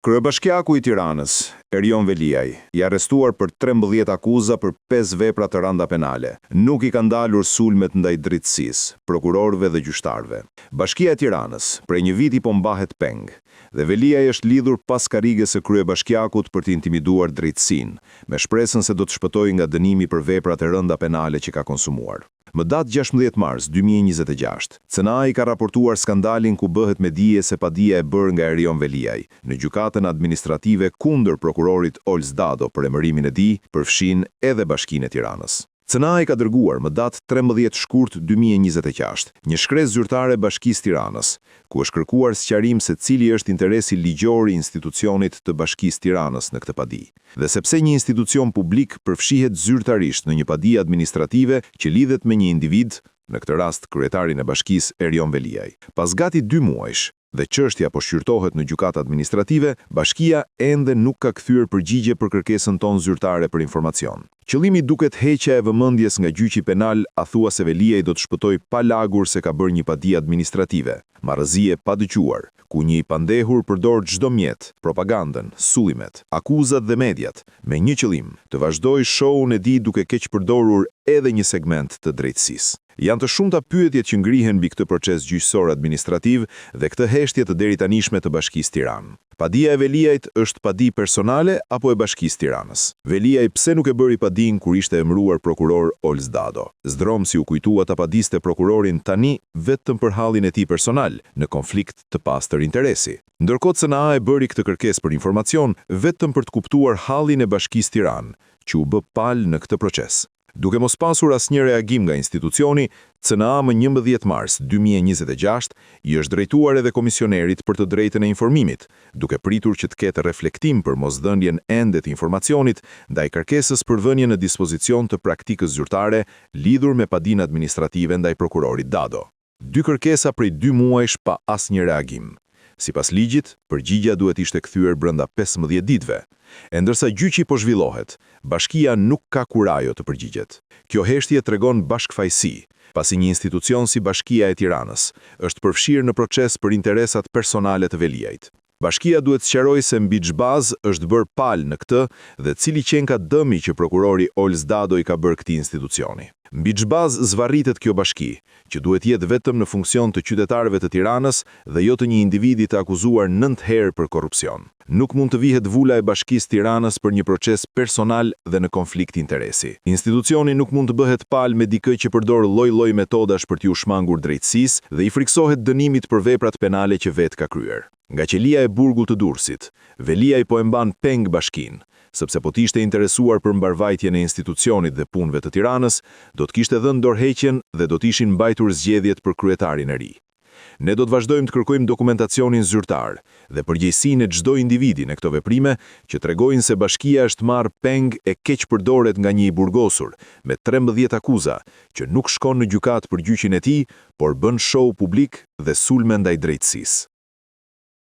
Kryebashkiaku i Tiranës, Erion Veliaj, i arrestuar për 13 akuza për 5 vepra të rënda penale. Nuk i kanë dalur sulmet ndaj drejtësisë, prokurorëve dhe gjyqtarëve. Bashkia e Tiranës, prej një viti po mbahet peng, dhe Veliaj është lidhur pas karrigës së kryebashkiakut për të intimiduar drejtësinë, me shpresën se do të shpëtojë nga dënimi për veprat e rënda penale që ka konsumuar. Më datë 16 mars 2026, CNA-i ka raportuar skandalin ku bëhet me dije se padia e bërë nga Erion Veliaj në gjykatën administrative kundër prokurorit Olz Dado për emërimin e tij, përfshin edhe Bashkinë e Tiranës. CNA-i ka dërguar më datë 13 shkurt 2026 një shkresë zyrtare Bashkisë Tiranës, ku është kërkuar sqarim se cili është interesi ligjor i institucionit të Bashkisë Tiranës në këtë padi, dhe sepse një institucion publik përfshihet zyrtarisht në një padi administrative që lidhet me një individ, në këtë rast kryetarin e bashkisë Erion Veliaj. Pas gati 2 muajsh, dhe çështja po shqyrtohet në gjykatë administrative, bashkia ende nuk ka kthyer përgjigje për kërkesën tonë zyrtare për informacion. Qëllimi duket heqja e vëmendjes nga gjyqi penal, a thua se Veliaj do të shpëtoj pa lagur se ka bërë një padi administrative, marrëzie pa dëgjuar, ku një i pandehur përdor çdo mjet, propagandën, sullimet, akuzat dhe mediat, me një qëllim, të vazhdojë shoun e tij duke keq përdorur edhe një segment të drejtësisë. Janë të shumta pyetjet që ngrihen mbi këtë proces gjyqësor administrativ dhe këtë heshtje të deritanishme të Bashkisë Tiranë. Padia e Veliajt është padi personale apo e Bashkisë Tiranës? Veliaj pse nuk e bëri padin kur ishte emëruar prokuror Olz Dado? Zdrom si u kujtua ta padiste prokurorin tani vetëm për hallin e tij personal, në konflikt të pastër interesi. Ndërkohë CNA e bëri këtë kërkesë për informacion vetëm për të kuptuar hallin e Bashkisë Tiranë, që u bë palë në këtë proces. Duke mos pasur asnjë reagim nga institucioni, CNA më 11 mars 2026 i është drejtuar edhe komisionerit për të drejtën e informimit, duke pritur që të ketë reflektim për mosdhënien ende të informacionit ndaj kërkesës për vënie në dispozicion të praktikës zyrtare lidhur me padinë administrative ndaj prokurorit Dado. 2 kërkesa prej 2 muajsh pa asnjë reagim. Sipas ligjit, përgjigja duhet ishte kthyer brenda 15 ditëve. E ndërsa gjyqi po zhvillohet, bashkia nuk ka kurajo të përgjigjet. Kjo heshtje tregon bashkëfaqësi, pasi një institucion si Bashkia e Tiranës është përfshirë në proces për interesat personale të Veliajt. Bashkia duhet sqarojë se mbi ç'bazë është bërë palë në këtë dhe cili qenë ka dëmi që prokurori Olz Dado i ka bërë këtij institucioni. Mbi ç'bazë zvarritet kjo bashki, që duhet jetë vetëm në funksion të qytetarëve të Tiranës dhe jo të një individi të akuzuar 9 herë për korrupsion. Nuk mund të vihet vula e Bashkisë Tiranës për një proces personal dhe në konflikt interesi. Institucioni nuk mund të bëhet palë me dikë që përdor lloj-lloj metodash për t'u shmangur drejtësisë dhe i friksohet dënimit për veprat penale që vetë ka kryer. Nga qelia e burgut të Durrësit, Veliaj po e mban peng bashkinë, sepse po t'ishte interesuar për mbarvajtjen e institucionit dhe punëve të Tiranës, do të kishte dhënë dorëheqjen dhe do të ishin mbajtur zgjedhjet për kryetarin e ri. Ne do të vazhdojmë të kërkojmë dokumentacionin zyrtar dhe përgjegjësinë e çdo individi në këto veprime që tregojnë se bashkia është marrë peng e keq përdoret nga një i burgosur me 13 akuza që nuk shkon në gjykatë për gjyqin e tij, por bën show publik dhe sulme ndaj drejtësisë.